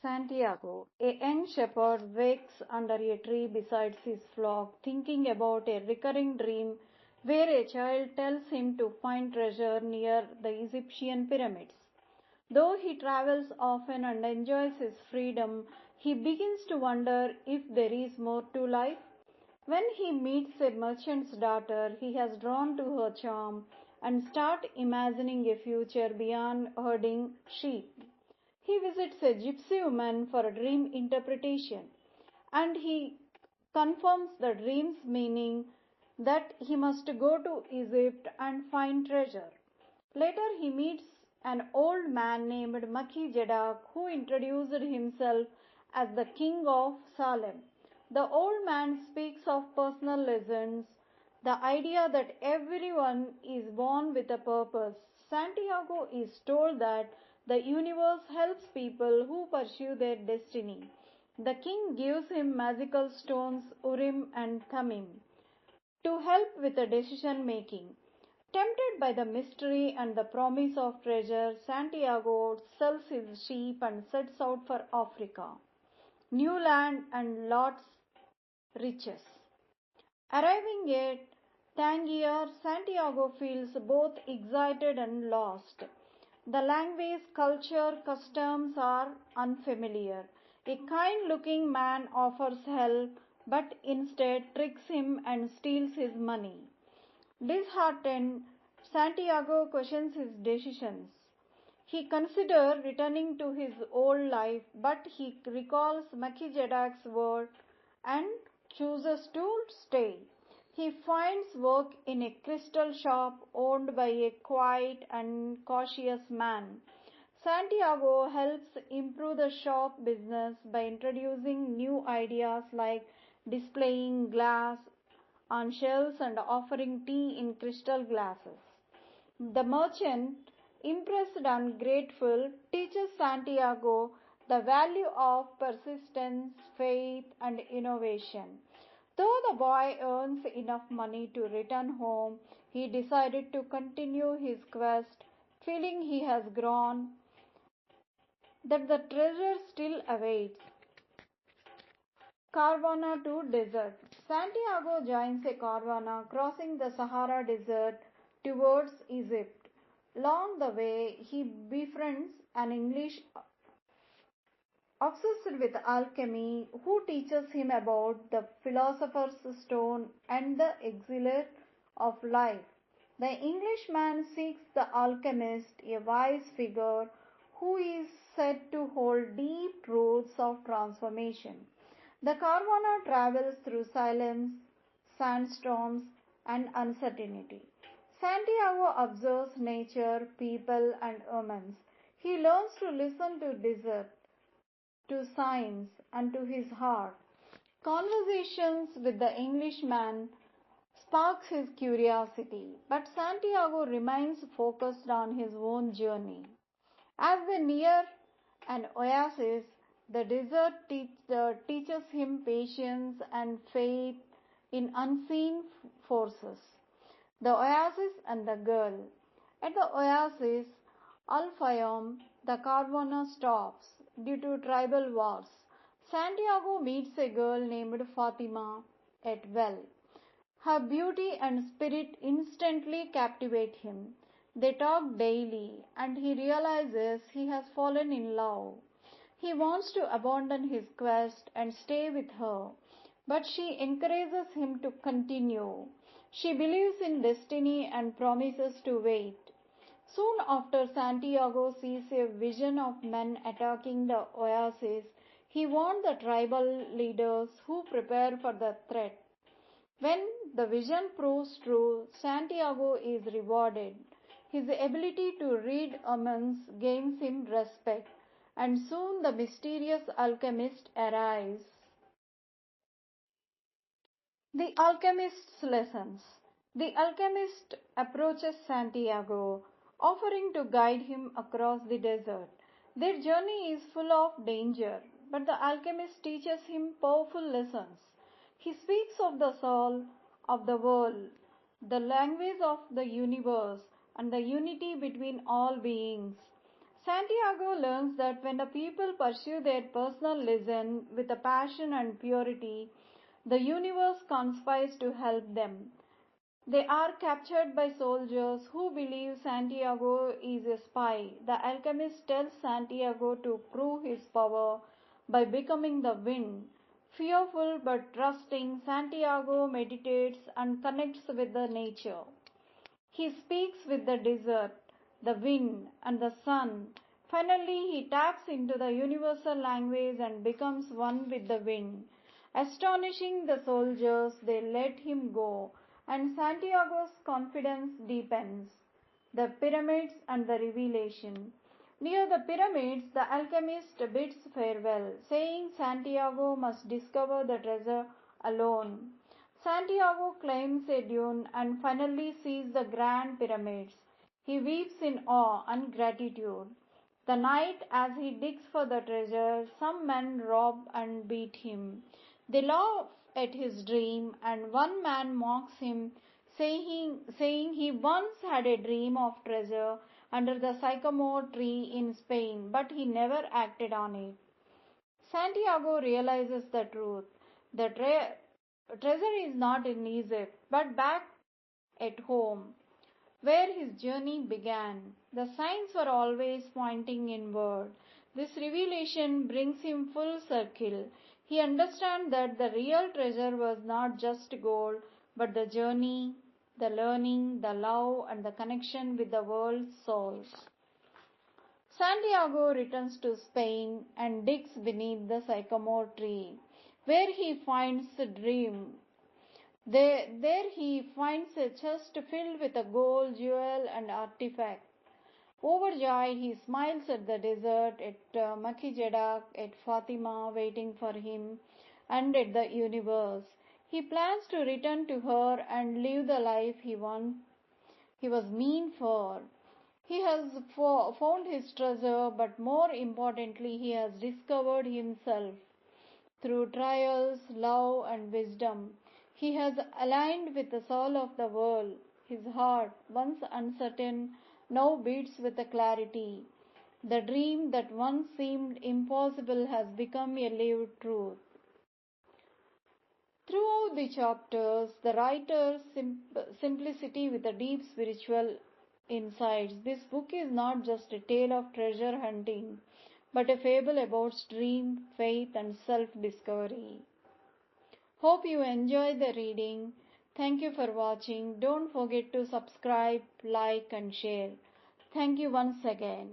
Santiago, a young shepherd, wakes under a tree beside his flock, thinking about a recurring dream where a child tells him to find treasure near the Egyptian pyramids. Though he travels often and enjoys his freedom, he begins to wonder if there is more to life. When he meets a merchant's daughter, he is drawn to her charm and starts imagining a future beyond herding sheep. He visits a gypsy woman for a dream interpretation, and he confirms the dream's meaning that he must go to Egypt and find treasure. Later, he meets an old man named Melchizedek who introduced himself as the king of Salem. The old man speaks of personal lessons, the idea that everyone is born with a purpose. Santiago is told that the universe helps people who pursue their destiny. The king gives him magical stones, Urim and Thummim, to help with the decision making. Tempted by the mystery and the promise of treasure, Santiago sells his sheep and sets out for Africa, new land and lots riches. Arriving at Tangier, Santiago feels both excited and lost. The language, culture, customs are unfamiliar. A kind looking man offers help, but instead tricks him and steals his money. Disheartened, Santiago questions his decisions. He considers returning to his old life, but he recalls Melchizedek's word and chooses to stay. He finds work in a crystal shop owned by a quiet and cautious man. Santiago helps improve the shop business by introducing new ideas like displaying glass on shelves and offering tea in crystal glasses. The merchant, impressed and grateful, teaches Santiago the value of persistence, faith, and innovation. Though the boy earns enough money to return home, he decided to continue his quest, feeling he has grown, that the treasure still awaits. Caravana to desert. Santiago joins a caravana crossing the Sahara Desert towards Egypt. Along the way, he befriends an English obsessed with alchemy who teaches him about the philosopher's stone and the exilate of life. The Englishman seeks the alchemist, a wise figure who is said to hold deep truths of transformation. The caravana travels through silence, sandstorms, and uncertainty. Santiago observes nature, people, and omens. He learns to listen to desert, to science, and to his heart. Conversations with the Englishman sparks his curiosity, but Santiago remains focused on his own journey. As they near an oasis, the desert teaches him patience and faith in unseen forces. The oasis and the girl. At the oasis, Al Fayoum, the caravana stops due to tribal wars. Santiago meets a girl named Fatima at well. Her beauty and spirit instantly captivate him. They talk daily and he realizes he has fallen in love. He wants to abandon his quest and stay with her, but she encourages him to continue. She believes in destiny and promises to wait. Soon after Santiago sees a vision of men attacking the oasis, he warns the tribal leaders who prepare for the threat. When the vision proves true, Santiago is rewarded. His ability to read omens gains him respect, and soon the mysterious alchemist arrives. The alchemist's lessons. The alchemist approaches Santiago, offering to guide him across the desert. Their journey is full of danger, but the alchemist teaches him powerful lessons. He speaks of the soul of the world, the language of the universe, and the unity between all beings. Santiago learns that when the people pursue their personal lesson with a passion and purity, the universe conspires to help them. They are captured by soldiers who believe Santiago is a spy. The alchemist tells Santiago to prove his power by becoming the wind. Fearful but trusting, Santiago meditates and connects with the nature. He speaks with the desert, the wind, and the sun. Finally, he taps into the universal language and becomes one with the wind. Astonishing the soldiers, they let him go, and Santiago's confidence deepens. The pyramids and the revelation. Near the pyramids, the alchemist bids farewell, saying Santiago must discover the treasure alone. Santiago climbs a dune and finally sees the grand pyramids. He weeps in awe and gratitude. The night, as he digs for the treasure, some men rob and beat him. They laugh at his dream, and one man mocks him, saying he once had a dream of treasure under the sycamore tree in Spain, but he never acted on it. Santiago realizes the truth. The treasure is not in Egypt, but back at home, where his journey began. The signs were always pointing inward. This revelation brings him full circle. He understands that the real treasure was not just gold, but the journey, the learning, the love, and the connection with the world's souls. Santiago returns to Spain and digs beneath the sycamore tree, where he finds a dream. There he finds a chest filled with a gold, jewel, and artifact. Overjoyed, he smiles at the desert, at Melchizedek, at Fatima waiting for him, and at the universe. He plans to return to her and live the life he was meant for. He has found his treasure, but more importantly, he has discovered himself. Through trials, love, and wisdom, he has aligned with the soul of the world. His heart, once uncertain, now beats with a clarity. The dream that once seemed impossible has become a lived truth. Throughout the chapters, the writer's simplicity with a deep spiritual insights. This book is not just a tale of treasure hunting, but a fable about dream, faith, and self-discovery. Hope you enjoyed the reading. Thank you for watching. Don't forget to subscribe, like, and share. Thank you once again.